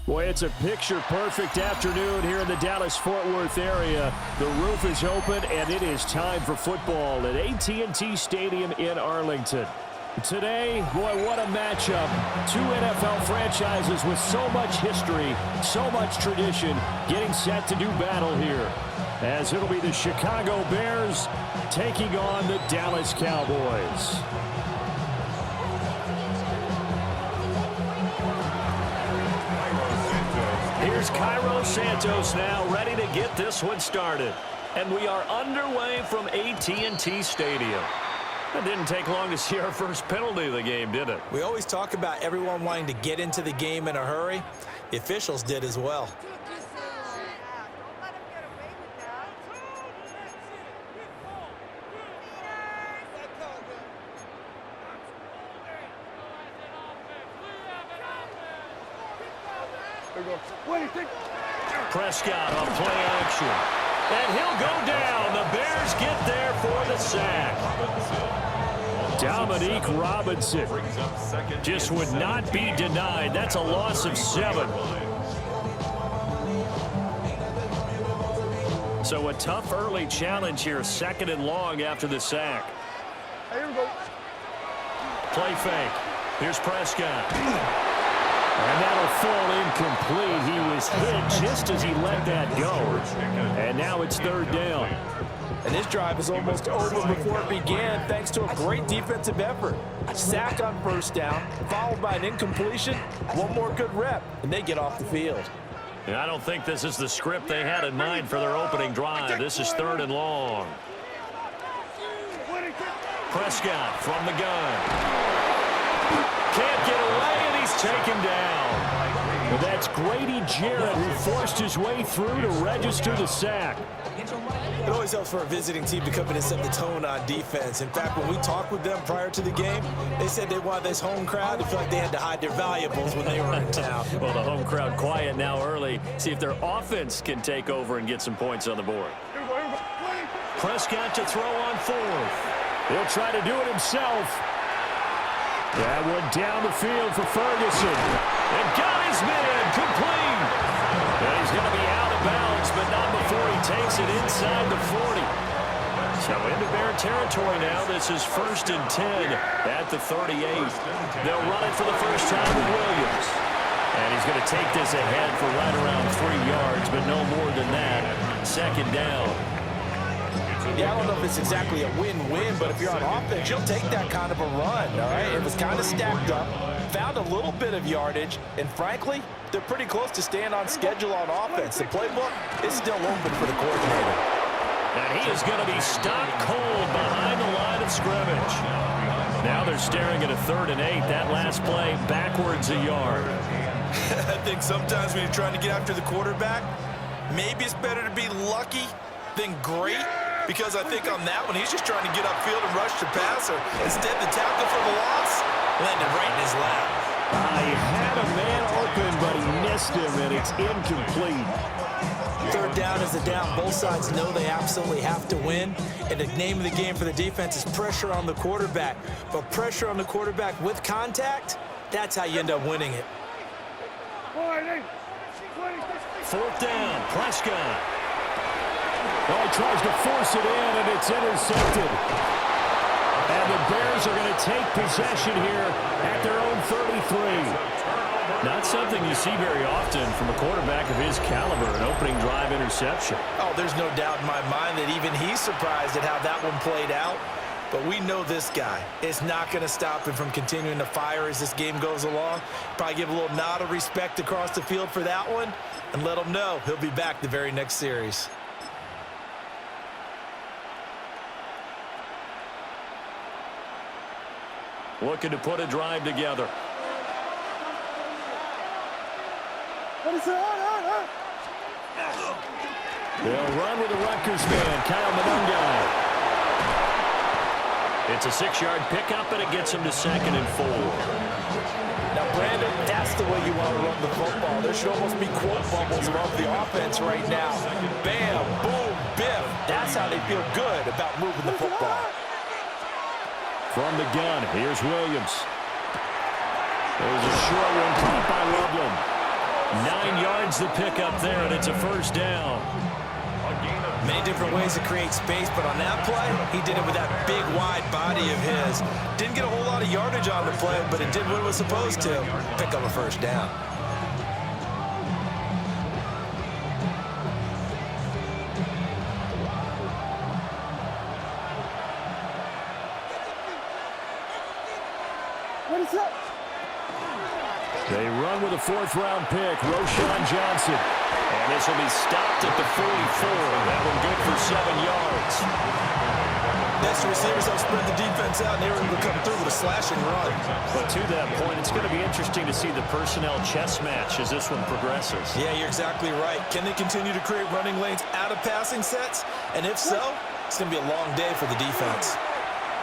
Boy, it's a picture-perfect afternoon here in the Dallas-Fort Worth area. The roof is open, and it is time for football at AT&T Stadium in Arlington. Today, boy, what a matchup. Two NFL franchises with so much history, so much tradition, getting set to do battle here. As it'll be the Chicago Bears taking on the Dallas Cowboys. Here's Cairo Santos now ready to get this one started. And we are underway from AT&T Stadium. It didn't take long to see our first penalty of the game, did it? We always talk about everyone wanting to get into the game in a hurry. The officials did as well. Prescott on play action. And he'll go down. The Bears get there for the sack. Dominique Robinson just would not be denied. That's a loss of 7. So a tough early challenge here, 2nd and long after the sack. Here we go. Play fake. Here's Prescott. And that'll fall incomplete. He was hit just as he let that go. And now it's 3rd down. And this drive is almost over before it began thanks to a great defensive effort. Sack on 1st down, followed by an incompletion. One more good rep, and they get off the field. And I don't think this is the script they had in mind for their opening drive. This is 3rd and long. Prescott from the gun. Can't get away, and he's taken down. Well, that's Grady Jarrett who forced his way through to register the sack. It always helps for a visiting team to come in and set the tone on defense. In fact, when we talked with them prior to the game, they said they wanted this home crowd to feel like they had to hide their valuables when they were in town. Well, the home crowd quiet now early. See if their offense can take over and get some points on the board. Prescott to throw on 4th. He'll try to do it himself. That went down the field for Ferguson. And got his man complete. And he's going to be out of bounds, but not before he takes it inside the 40. So into Bear territory now. This is 1st and 10 at the 38. They'll run it for the first time with Williams. And he's going to take this ahead for right around 3 yards, but no more than that. 2nd down. Yeah, I don't know if it's exactly a win-win, but if you're on offense, you'll take that kind of a run, all right? It was kind of stacked up, found a little bit of yardage, and frankly, they're pretty close to staying on schedule on offense. The playbook is still open for the coordinator. And he is going to be stopped cold behind the line of scrimmage. Now they're staring at a 3rd and 8. That last play, backwards a yard. I think sometimes when you're trying to get after the quarterback, maybe it's better to be lucky than great. Because I think on that one, he's just trying to get upfield and rush the passer. Instead, the tackle for the loss landed right in his lap. He had a man open, but he missed him, and it's incomplete. 3rd down is the down. Both sides know they absolutely have to win. And the name of the game for the defense is pressure on the quarterback. But pressure on the quarterback with contact, that's how you end up winning it. 4th down, Prescott. Well, he tries to force it in, and it's intercepted. And the Bears are going to take possession here at their own 33. Not something you see very often from a quarterback of his caliber, an opening drive interception. Oh, there's no doubt in my mind that even he's surprised at how that one played out. But we know this guy is not going to stop him from continuing to fire as this game goes along. Probably give a little nod of respect across the field for that one and let him know he'll be back the very next series. Looking to put a drive together. They'll run with the Rutgers man, Kyle Monungai. It's a 6-yard pickup, and it gets him to 2nd and 4. Now, Brandon, that's the way you want to run the football. There should almost be quote bubbles above the offense right now. Bam, boom, biff. That's how they feel good about moving the football. From the gun, here's Williams. There's a short one caught by Loveland. 9 finds the pickup there, and it's a first down. Many different ways to create space, but on that play, he did it with that big, wide body of his. Didn't get a whole lot of yardage on the play, but it did what it was supposed to. Pick up a first down. What is up? They run with a fourth-round pick, Roschon Johnson. And this will be stopped at the 44. That one good for 7 yards. Next, the receivers help spread the defense out, and they were able to come through with a slashing run. But to that point, it's going to be interesting to see the personnel chess match as this one progresses. Yeah, you're exactly right. Can they continue to create running lanes out of passing sets? And if so, it's going to be a long day for the defense.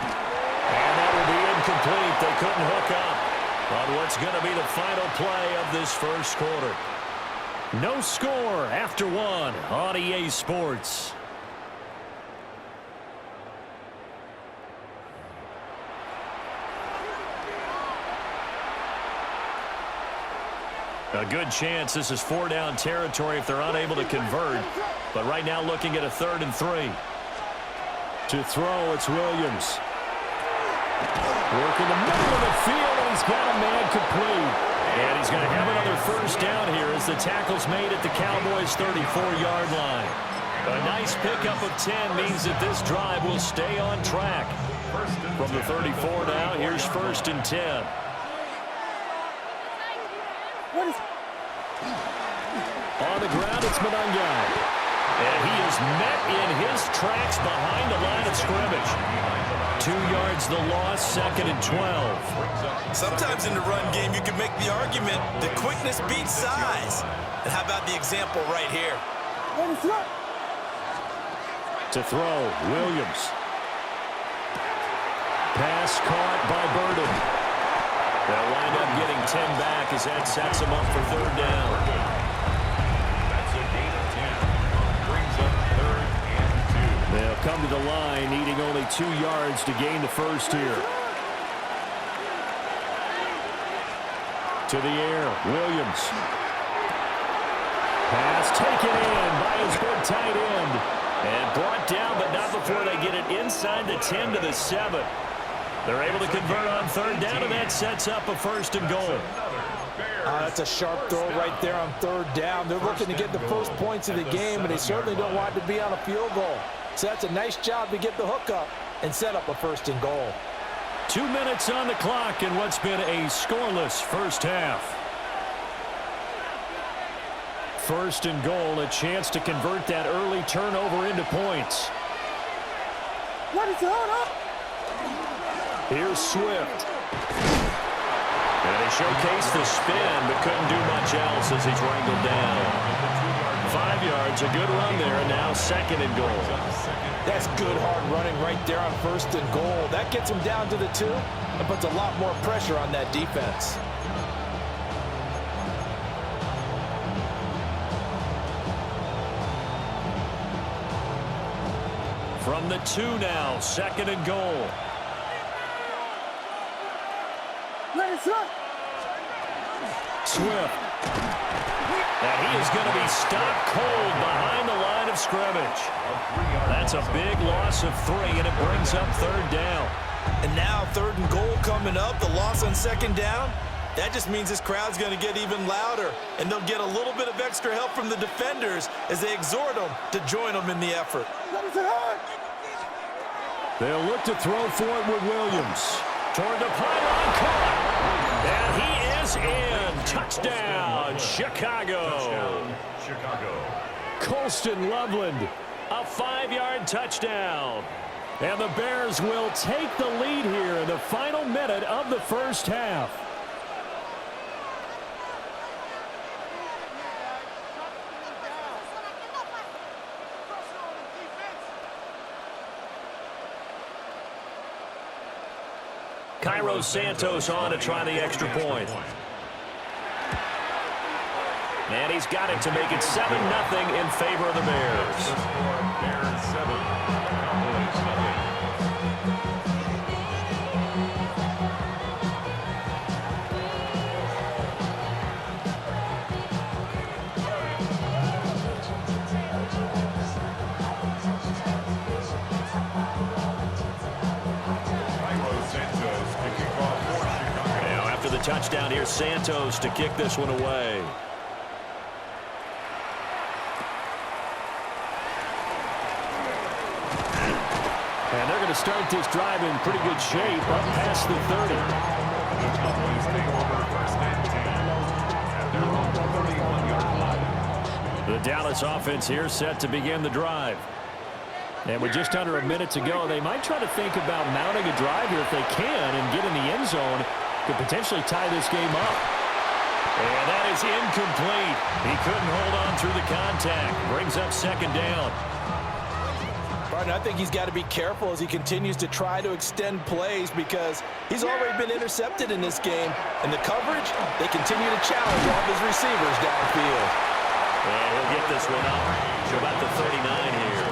And that will be incomplete. They couldn't hook up on what's going to be the final play of this first quarter. No score after one on EA Sports. A good chance this is 4-down territory if they're unable to convert. But right now looking at a 3rd and 3. To throw, it's Williams. Working the middle of the field, and he's got a man complete. And he's going to have another first down here as the tackle's made at the Cowboys' 34-yard line. A nice pickup of 10 means that this drive will stay on track. From the 34 now, here's 1st and 10. On the ground, it's Monangai. And he is met in his tracks behind the line of scrimmage. 2 yards the loss, 2nd and 12. Sometimes in the run game, you can make the argument that quickness beats size. And how about the example right here? To throw, Williams. Pass caught by Burden. They'll wind up getting 10 back as that sets them up for 3rd down. They'll come to the line, needing only 2 yards to gain the first here. To the air, Williams. Pass taken in by his good tight end. And brought down, but not before they get it inside the 10 to the 7. They're able to convert on 3rd down, and that sets up a 1st and goal. That's a sharp throw right there on 3rd down. They're looking to get the first points of the game, and they certainly don't want it to be on a field goal. So that's a nice job to get the hookup and set up a 1st and goal. 2 minutes on the clock in what's been a scoreless first half. 1st and goal, a chance to convert that early turnover into points. What is going on? Here's Swift. And they showcase the spin, but couldn't do much else as he's wrangled down. 5 yards, a good run there, and now 2nd and goal. That's good hard running right there on 1st and goal. That gets him down to the 2 and puts a lot more pressure on that defense. From the 2 now, 2nd and goal. Swift. And he is going to be stopped cold behind the line of scrimmage. That's a big loss of 3, and it brings up 3rd down. And now 3rd and goal coming up, the loss on 2nd down. That just means this crowd's going to get even louder, and they'll get a little bit of extra help from the defenders as they exhort them to join them in the effort. They'll look to throw for it with Williams. Toward the pylon, caught. And he is in. Touchdown, Chicago. Colston Loveland, a 5-yard touchdown. And the Bears will take the lead here in the final minute of the first half. Cairo Santos on to try the extra point. And he's got it to make it 7-0 in favor of the Bears. Bears 7, Cowboys nothing. touchdown. Here's Santos to kick this one away. And they're going to start this drive in pretty good shape up past the 30. The Dallas offense here set to begin the drive. And with just under a minute to go, they might try to think about mounting a drive here if they can and get in the end zone to potentially tie this game up. And that is incomplete. He couldn't hold on through the contact. Brings up second down. Martin, I think he's got to be careful as he continues to try to extend plays because he's already been intercepted in this game. And the coverage, they continue to challenge all of his receivers downfield. And he'll get this one up to about the 39 here.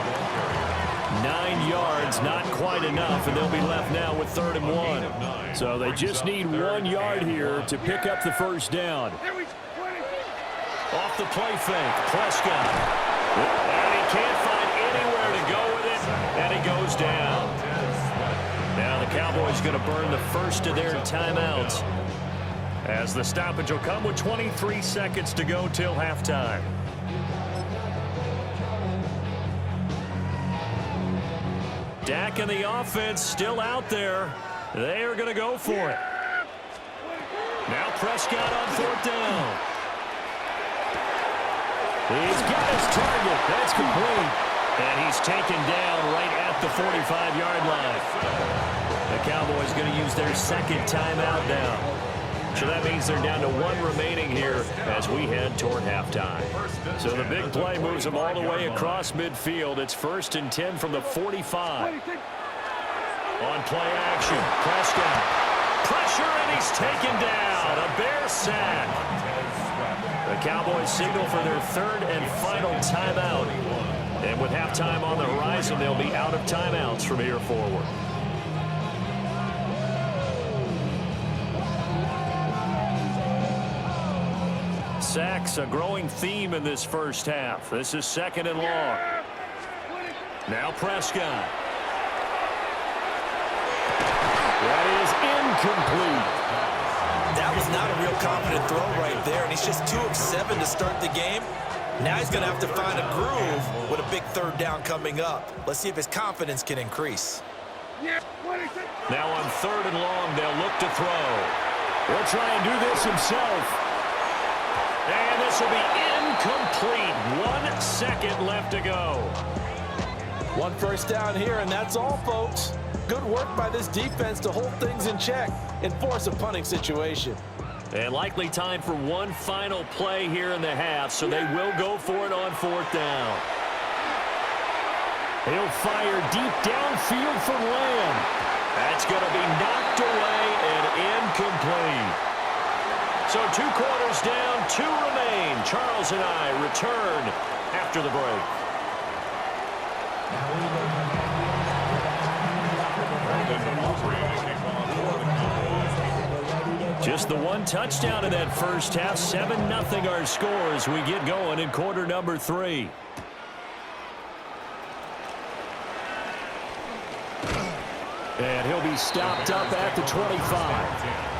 9 yards, not quite enough, and they'll be left now with 3rd and 1. So they just need 1 yard here to pick up the first down. Off the play fake, Prescott. And he can't find anywhere to go with it, and he goes down. Now the Cowboys going to burn the first of their timeouts as the stoppage will come with 23 seconds to go till halftime. Dak and the offense still out there. They are going to go for it. Now Prescott on 4th down. He's got his target. That's complete. And he's taken down right at the 45-yard line. The Cowboys going to use their second timeout now. So that means they're down to 1 remaining here as we head toward halftime. So the big play moves them all the way across midfield. It's 1st and 10 from the 45. On play action, Prescott. Pressure, and he's taken down. A Bear sack. The Cowboys signal for their 3rd and final timeout. And with halftime on the horizon, they'll be out of timeouts from here forward. Sacks, a growing theme in this first half. This is 2nd and long. Now Prescott. That is incomplete. That was not a real confident throw right there, and he's just 2 of 7 to start the game. Now he's going to have to find a groove with a big 3rd down coming up. Let's see if his confidence can increase. Now on 3rd and long, they'll look to throw. He'll try and do this himself. And this will be incomplete. 1 second left to go. 1 first down here, and that's all, folks. Good work by this defense to hold things in check and force a punting situation. And likely time for 1 final play here in the half, so they will go for it on 4th down. He'll fire deep downfield from Lamb. That's going to be knocked away and incomplete. So 2 quarters down, 2 remain. Charles and I return after the break. Just the 1 touchdown in that first half. 7-0 our score as we get going in quarter number 3. And he'll be stopped up at the 25.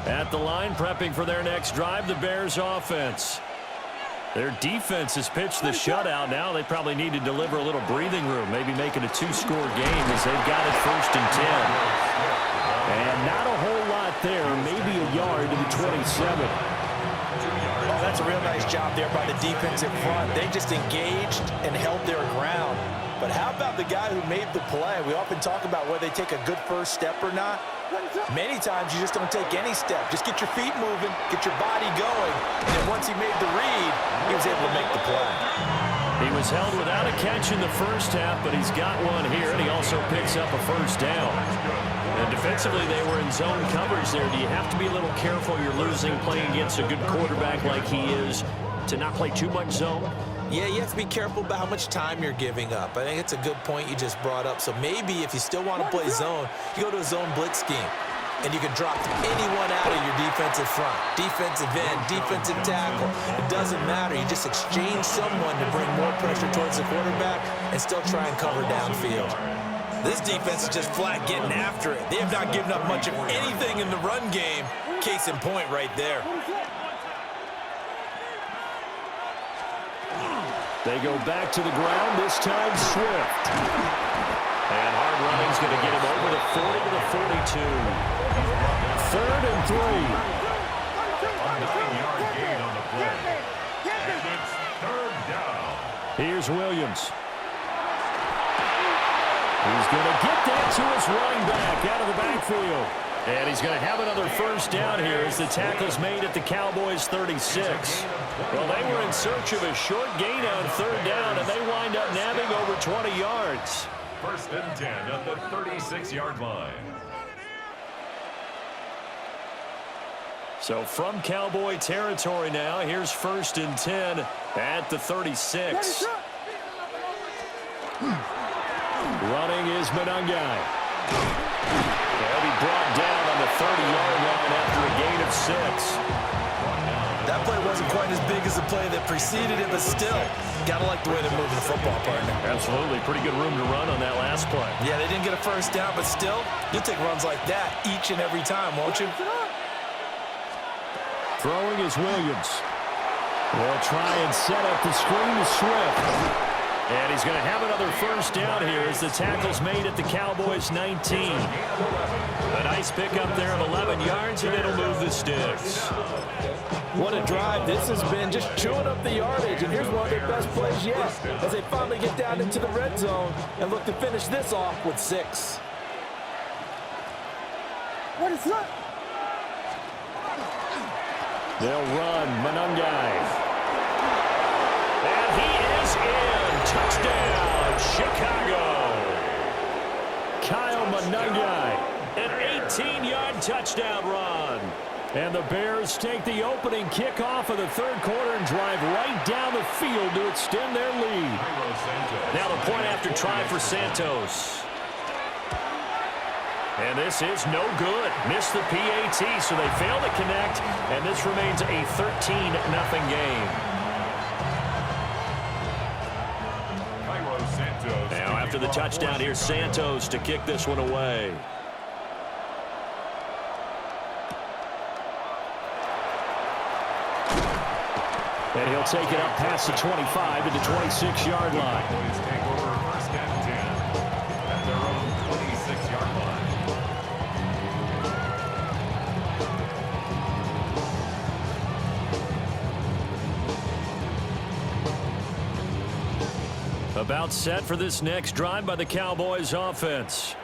At the line, prepping for their next drive, the Bears offense. Their defense has pitched the shutout. Now they probably need to deliver a little breathing room, maybe make it a 2-score game as they've got it 1st and 10. And not a whole lot there, maybe a yard to the 27. Oh, that's a real nice job there by the defense in front. They just engaged and held their ground. But how about the guy who made the play? We often talk about whether they take a good first step or not. Many times you just don't take any step. Just get your feet moving, get your body going. And then once he made the read, he was able to make the play. He was held without a catch in the first half, but he's got one here, and he also picks up a 1st down. And defensively, they were in zone coverage there. Do you have to be a little careful? You're losing playing against a good quarterback like he is to not play too much zone? Yeah, you have to be careful about how much time you're giving up. I think it's a good point you just brought up. So maybe if you still want to play zone, you go to a zone blitz scheme. and you can drop anyone out of your defensive front. Defensive end, defensive tackle. It doesn't matter. You just exchange someone to bring more pressure towards the quarterback and still try and cover downfield. This defense is just flat getting after it. They have not given up much of anything in the run game. Case in point right there. They go back to the ground, this time Swift. And hard running's going to get him over the 40 to the 42. 3rd and 3. A 9-yard gain on the play. And it's 3rd down. Here's Williams. He's going to get that to his running back out of the backfield. And he's going to have another first down here as the tackle's made at the Cowboys' 36. Well, they were in search of a short gain on 3rd down, and they wind up nabbing over 20 yards. 1st and 10 at the 36-yard line. So from Cowboy territory now, here's 1st and 10 at the 36. Running is Monangai. They'll be brought down on the 30-yard line after a gain of 6. That play wasn't quite as big as the play that preceded it, but still, gotta like the way they're moving the football, partner. Absolutely. Pretty good room to run on that last play. Yeah, they didn't get a first down, but still, you'll take runs like that each and every time, won't you? Throwing is Williams. They'll try and set up the screen to Swift. And he's going to have another first down here as the tackle's made at the Cowboys' 19. A nice pickup there of 11 yards, and it'll move the sticks. What a drive this has been, just chewing up the yardage, and here's one of their best plays yet as they finally get down into the red zone and look to finish this off with 6. What is that? They'll run Monangai. And he is in. Touchdown, Chicago. Kyle Monangai, an 18-yard touchdown run. And the Bears take the opening kickoff of the 3rd quarter and drive right down the field to extend their lead. Now the point after try for Santos. And this is no good. Missed the PAT, so they fail to connect, and this remains a 13-0 game. Now after the touchdown, here's Santos to kick this one away. And he'll take it up past the 25 to the 26-yard line. Boys take over 1st and 10 at their own 26-yard line. About set for this next drive by the Cowboys offense.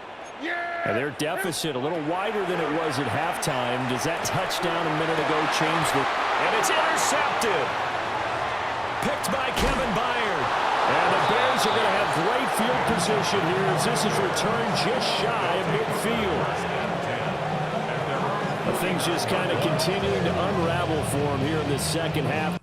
And their deficit a little wider than it was at halftime. Does that touchdown a minute ago change the... And it's intercepted. Picked by Kevin Byard. And the Bears are going to have great field position here as this is returned just shy of midfield. Things just kind of continuing to unravel for them here in the second half.